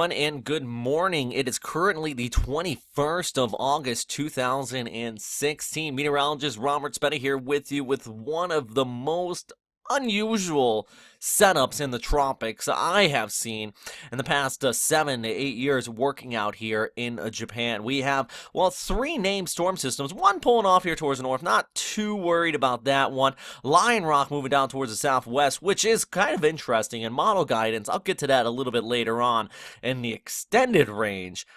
And good morning. It is currently the 21st of August, 2016. Meteorologist Robert Spetta here with you with one of the most unusual setups in the tropics I have seen in the past 7 to 8 years working out here in Japan. We have, well, three named storm systems, one pulling off here towards the north. Not too worried about that one. Lion Rock moving down towards the southwest, which is kind of interesting, and model guidance, I'll get to that a little bit later on. In the extended range,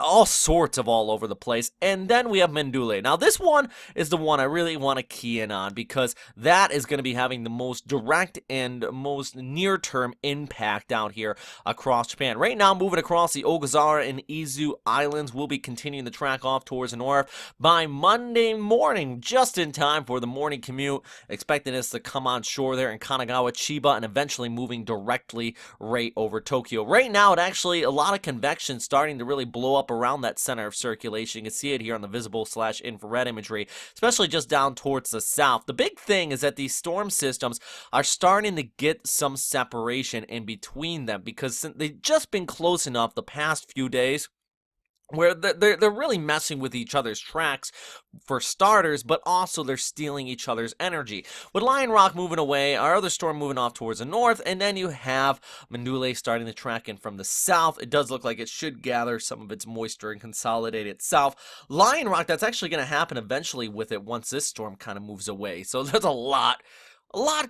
all sorts of all over the place. And then we have Mindulle. Now, this one is the one I really want to key in on because that is going to be having the most direct and most near-term impact out here across Japan. Right now, moving across the Ogazara and Izu Islands, we'll be continuing the track off towards the north by Monday morning, just in time for the morning commute. Expecting this to come on shore there in Kanagawa, Chiba, and eventually moving directly right over Tokyo. Right now, it actually, a lot of convection starting to really blow up around that center of circulation. You can see it here on the visible/infrared imagery, especially just down towards the south. The big thing is that these storm systems are starting to get some separation in between them because they've just been close enough the past few days where they're really messing with each other's tracks for starters, but also they're stealing each other's energy. With Lion Rock moving away, our other storm moving off towards the north, and then you have Mindulle starting to track in from the south. It does look like it should gather some of its moisture and consolidate itself. Lion Rock, that's actually going to happen eventually with it once this storm kind of moves away. So there's a lot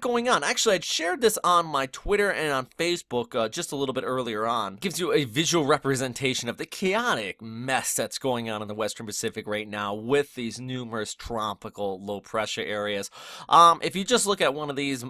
going on. Actually, I'd shared this on my Twitter and on Facebook just a little bit earlier on. It gives you a visual representation of the chaotic mess that's going on in the Western Pacific right now with these numerous tropical low pressure areas. If you just look at one of these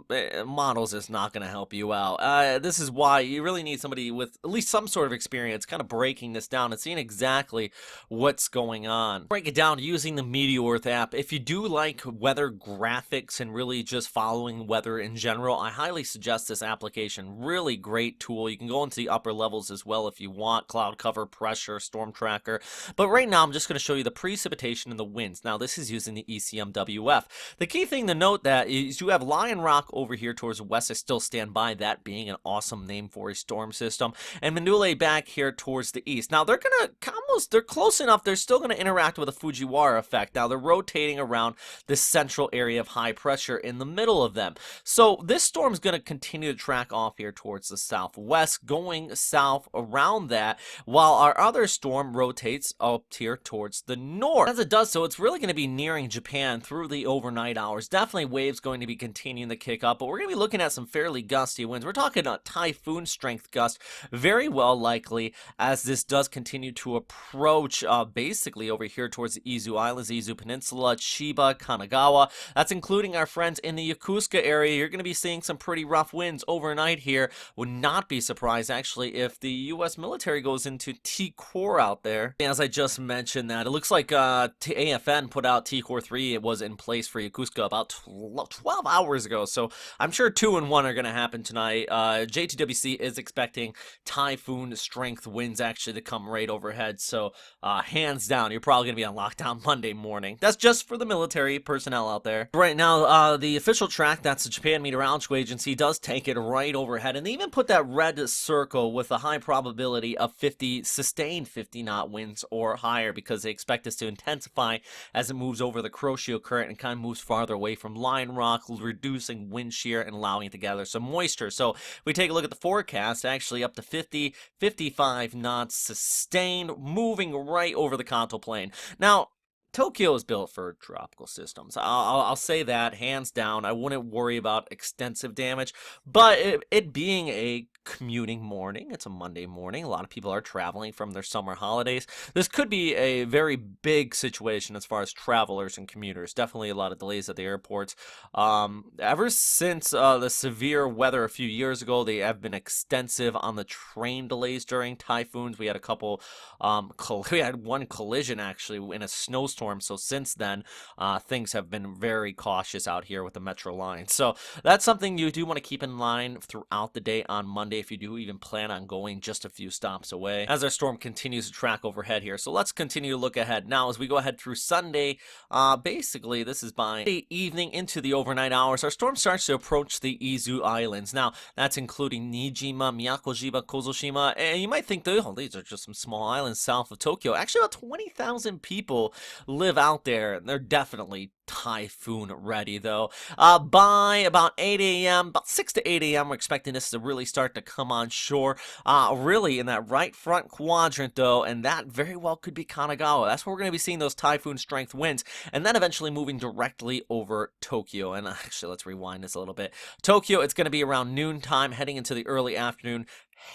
models, it's not going to help you out. This is why you really need somebody with at least some sort of experience kind of breaking this down and seeing exactly what's going on. Break it down using the Meteor app. If you do like weather graphics and really just following weather in general, I highly suggest this application. Really great tool. You can go into the upper levels as well if you want. Cloud cover, pressure, storm tracker. But right now I'm just going to show you the precipitation and the winds. Now this is using the ECMWF. The key thing to note that is you have Lion Rock over here towards the west. I still stand by that being an awesome name for a storm system. And Mindulle back here towards the east. Now they're going to they're close enough. They're still going to interact with a Fujiwara effect. Now they're rotating around this central area of high pressure in the middle of them. So this storm is going to continue to track off here towards the southwest, going south around that, while our other storm rotates up here towards the north. As it does so, it's really going to be nearing Japan through the overnight hours. Definitely waves going to be continuing to kick up, but we're going to be looking at some fairly gusty winds. We're talking a typhoon strength gust, very well likely as this does continue to approach basically over here towards the Izu Islands, Izu Peninsula, Chiba, Kanagawa. That's including our friends in the Yokosuka area. You're going to be seeing some pretty rough winds overnight here. Would not be surprised actually if the U.S. military goes into T-Core out there. As I just mentioned that, it looks like AFN put out T-Core 3. It was in place for Yokosuka about 12 hours ago, so I'm sure 2 and 1 are going to happen tonight. JTWC is expecting typhoon strength winds actually to come right overhead, so hands down, you're probably going to be on lockdown Monday morning. That's just for the military personnel out there. Right now, the official track, that's the Japan Meteorological Agency, does take it right overhead, and they even put that red circle with a high probability of sustained 50 knot winds or higher because they expect this to intensify as it moves over the Kuroshio current and kind of moves farther away from Lion Rock, reducing wind shear and allowing it to gather some moisture. So if we take a look at the forecast, actually up to 50, 55 knots sustained, moving right over the Kanto plain. Now, Tokyo is built for tropical systems. I'll say that hands down. I wouldn't worry about extensive damage, but it being a commuting morning, it's a Monday morning. A lot of people are traveling from their summer holidays. This could be a very big situation as far as travelers and commuters. Definitely a lot of delays at the airports. Ever since the severe weather a few years ago, they have been extensive on the train delays during typhoons. We had a couple, we had one collision actually in a snowstorm storm. So since then, things have been very cautious out here with the metro line. So that's something you do want to keep in mind throughout the day on Monday if you do even plan on going just a few stops away as our storm continues to track overhead here. So let's continue to look ahead now as we go ahead through Sunday. Basically, this is by the evening into the overnight hours. Our storm starts to approach the Izu Islands. Now, that's including Niijima, Miyako-jiba, Kozoshima, and you might think, oh, these are just some small islands south of Tokyo. Actually, about 20,000 people live out there, and they're definitely typhoon ready, though. By about 8 a.m., about 6 to 8 a.m., we're expecting this to really start to come on shore. Really in that right front quadrant, though, and that very well could be Kanagawa. That's where we're going to be seeing those typhoon strength winds, and then eventually moving directly over Tokyo. And actually, let's rewind this a little bit. Tokyo, it's going to be around noontime, heading into the early afternoon.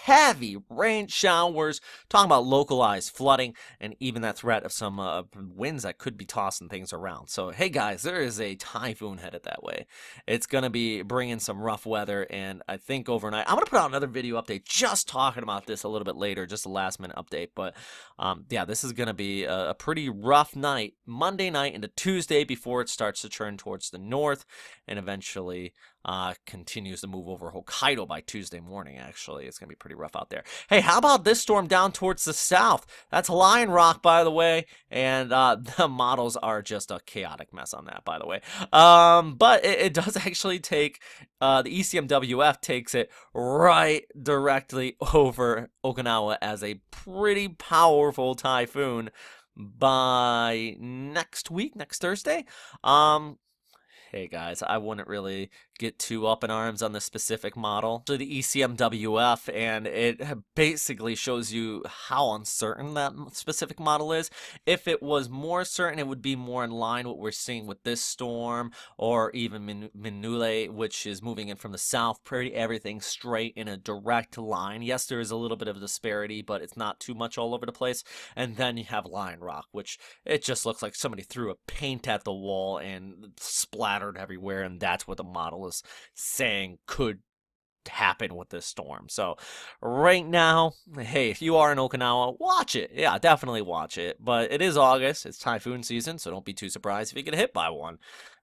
Heavy rain showers, talking about localized flooding, and even that threat of some winds that could be tossing things around. So, hey guys, there is a typhoon headed that way. It's going to be bringing some rough weather, and I think overnight, I'm going to put out another video update just talking about this a little bit later, just a last minute update. But yeah, this is going to be a pretty rough night, Monday night into Tuesday before it starts to turn towards the north, and eventually continues to move over Hokkaido by Tuesday morning. Actually, it's going to be pretty rough out there. Hey, how about this storm down towards the south? That's Lion Rock, by the way, and the models are just a chaotic mess on that, by the way. But it does actually take, the ECMWF takes it right directly over Okinawa as a pretty powerful typhoon by next week, next Thursday. Hey guys, I wouldn't really get too up in arms on this specific model. So the ECMWF, and it basically shows you how uncertain that specific model is. If it was more certain, it would be more in line with what we're seeing with this storm, or even Mindulle, which is moving in from the south, pretty everything straight in a direct line. Yes, there is a little bit of a disparity, but it's not too much all over the place. And then you have Lion Rock, which it just looks like somebody threw a paint at the wall and splattered everywhere, and that's what the model is saying could happen with this storm. So right now, hey, if you are in Okinawa, watch it. Yeah, definitely watch it. But it is August, it's typhoon season, so don't be too surprised if you get hit by one.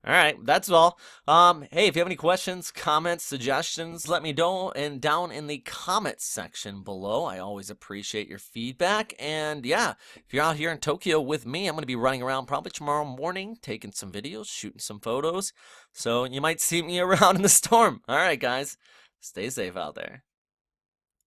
All right, that's all. Hey, if you have any questions, comments, suggestions, let me know down in the comments section below. I always appreciate your feedback. And yeah, if you're out here in Tokyo with me, I'm going to be running around probably tomorrow morning, taking some videos, shooting some photos. So you might see me around in the storm. All right, guys, stay safe out there.